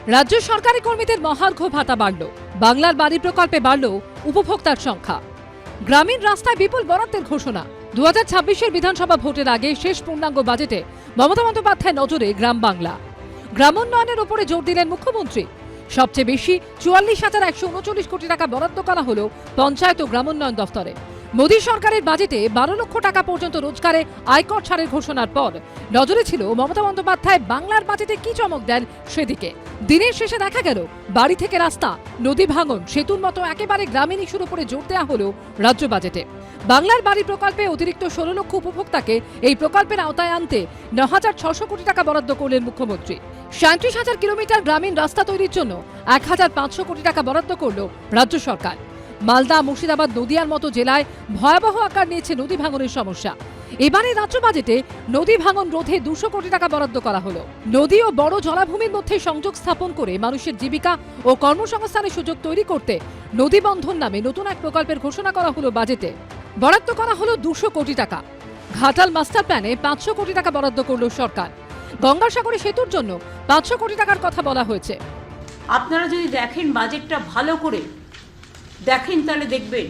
রাজ্য সরকারি কর্মীদের মহার্ঘ ভাতা বাড়ল, বাংলার বাড়ি প্রকল্পে বাড়ল উপভোক্তার সংখ্যা। গ্রামীণ রাস্তায় বিপুল বরাদ্দের ঘোষণা। 2026-এর বিধানসভা ভোটের আগে শেষ পূর্ণাঙ্গ বাজেটে মমতা বন্দ্যোপাধ্যায় নজরে গ্রাম বাংলা। গ্রামোন্নয়নের উপরে জোর দিলেন মুখ্যমন্ত্রী। সবচেয়ে বেশি 44,139 কোটি টাকা বরাদ্দ করা হলো পঞ্চায়েত ও গ্রামোন্নয়ন দফতরে। মোদী সরকারের বাজেটে 12 লক্ষ টাকা পর্যন্ত রোজগারে আয়কর ছাড়ের ঘোষণার পর নজরে ছিল মমতা বন্দ্যোপাধ্যায় বাংলার বাজেটে কি চমক দেন সেদিকে। দিনের শেষে দেখা গেল বাড়ি থেকে রাস্তা, নদী ভাঙন, সেতুর মতো একেবারে গ্রামীণ ইস্যুর উপরে জোর দেওয়া হলো রাজ্য বাজেটে। বাংলার বাড়ি প্রকল্পে অতিরিক্ত 16 লক্ষ উপভোক্তাকে এই প্রকল্পের আওতায় আনতে 9,600 কোটি টাকা বরাদ্দ করলেন মুখ্যমন্ত্রী। 37,000 কিলোমিটার গ্রামীণ রাস্তা তৈরির জন্য 1,500 কোটি টাকা বরাদ্দ করল রাজ্য সরকার। মালদা, মুর্শিদাবাদ, নদিয়ার মতো জেলায় ভয়াবহ আকার নিয়েছে নদী ভাঙনের সমস্যা। এবারে রাজ্য বাজেটে নদী ভাঙন রোধে 200 কোটি টাকা বরাদ্দ করা হলো। নদী ও বড় জলাভূমির মধ্যে সংযোগ স্থাপন করে মানুষের জীবিকা ও কর্মসংস্থানের সুযোগ তৈরি করতে নদী বন্ধন নামে নতুন এক প্রকল্পের ঘোষণা করা হলো বাজেটে। বরাদ্দ করা হলো 200 কোটি টাকা। ঘাটাল মাস্টার প্ল্যানে 500 কোটি টাকা বরাদ্দ করল সরকার। গঙ্গাসাগরে সেতুর জন্য 500 কোটি টাকার কথা বলা হয়েছে। আপনারা যদি দেখেন বাজেটটা ভালো করে দেখেন তাহলে দেখবেন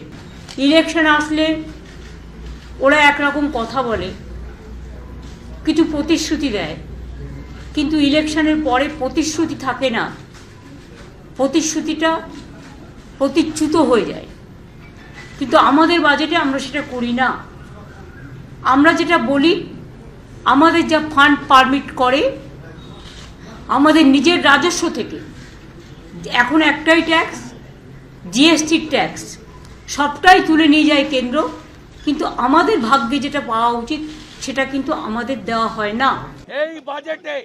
ইলেকশন আসলে ওরা একরকম কথা বলে, কিছু প্রতিশ্রুতি দেয়, কিন্তু ইলেকশনের পরে প্রতিশ্রুতি থাকে না, প্রতিশ্রুতিটা প্রতিচ্যুত হয়ে যায়। কিন্তু আমাদের বাজেটে আমরা সেটা করি না। আমরা যেটা বলি, আমাদের যা ফান্ড পারমিট করে আমাদের নিজের রাজস্ব থেকে, এখন একটাই ট্যাক্স, জিএসটি ট্যাক্স, সবটাই তুলে নিয়ে যায় কেন্দ্র, কিন্তু আমাদের ভাগ্যে যেটা পাওয়া উচিত সেটা কিন্তু আমাদের দেওয়া হয় না। এই বাজেটে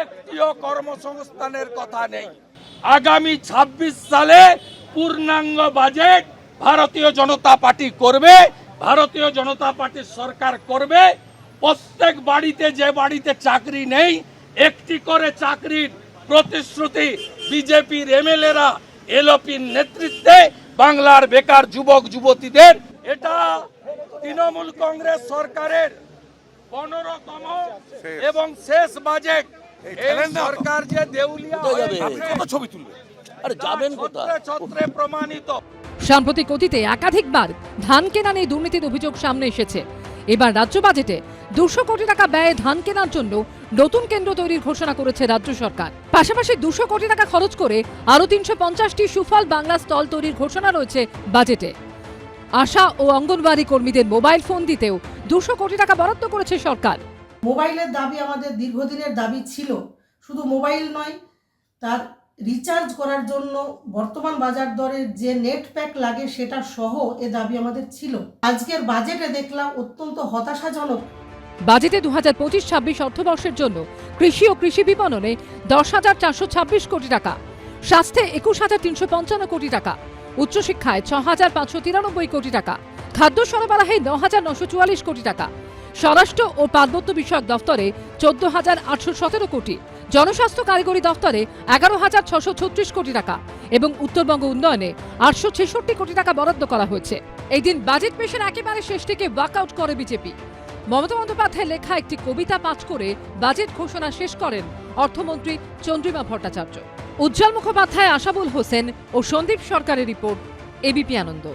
একটিও কর্মসংস্থানের কথা নেই। আগামী 26 সালে পূর্ণাঙ্গ বাজেট ভারতীয় জনতা পার্টি করবে, ভারতীয় জনতা পার্টির সরকার করবে। প্রত্যেক বাড়িতে, যে বাড়িতে চাকরি নেই, একটি করে চাকরির প্রতিশ্রুতি বিজেপির এমএলএরা এলপির নেতৃত্বে বাংলার বেকার যুবক যুবতীদের, এটা তৃণমূল কংগ্রেস সরকারের 15তম এবং শেষ বাজেট। এই সরকার যে দেউলিয়া ছবি তুলবে আর যাবেন ছত্রে প্রমাণিত। সাম্প্রতিক অতীতে একাধিকবার ধান কেনা নিয়ে দুর্নীতির অভিযোগ সামনে এসেছে। এবার রাজ্য বাজেটে 200 কোটি টাকা ব্যয়ে ধান কেনার জন্য নতুন কেন্দ্র তৈরির ঘোষণা করেছে রাজ্য সরকার। পাশাপাশি 200 কোটি টাকা খরচ করে আরো 350টি সুফল বাংলা স্টল তৈরির ঘোষণা রয়েছে বাজেটে। আশা ও অঙ্গনওয়াড়ি কর্মীদের মোবাইল ফোন দিতেও 200 কোটি টাকা বরাদ্দ করেছে সরকার। মোবাইলের দাবি আমাদের দীর্ঘদিনের দাবি ছিল, শুধু মোবাইল নয়, তার রিচার্জ করার জন্য বর্তমান বাজার দরের যে নেট প্যাক লাগে সেটা সহ এ দাবি আমাদের ছিল। আজকের বাজেটে দেখলাম অত্যন্ত হতাশাজনক। বাজেটে 2025-26 অর্থবর্ষের জন্য কৃষি ও কৃষি বিপণনে 10,426 কোটি টাকা, স্বাস্থ্যে 21,355 কোটি টাকা, উচ্চশিক্ষায় 6,593 কোটি টাকা, খাদ্য সরবরাহে 9,944 কোটি টাকা, স্বরাষ্ট্র ও পার্বত্য বিষয়ক দফতরে 14,817 কোটি, জনস্বাস্থ্য কারিগরি দফতরে 11,636 কোটি টাকা এবং উত্তরবঙ্গ উন্নয়নে 866 কোটি টাকা বরাদ্দ করা হয়েছে। এই দিন বাজেট পেশের একেবারে শেষ থেকে ওয়াকআউট করে বিজেপি। মমতা বন্দ্যোপাধ্যায়ের লেখা একটি কবিতা পাঠ করে বাজেট ঘোষণা শেষ করেন অর্থমন্ত্রী চন্দ্রিমা ভট্টাচার্য। উজ্জ্বল মুখোপাধ্যায়, আশাবুল হোসেন ও সন্দীপ সরকারের রিপোর্ট, এবিপি আনন্দ।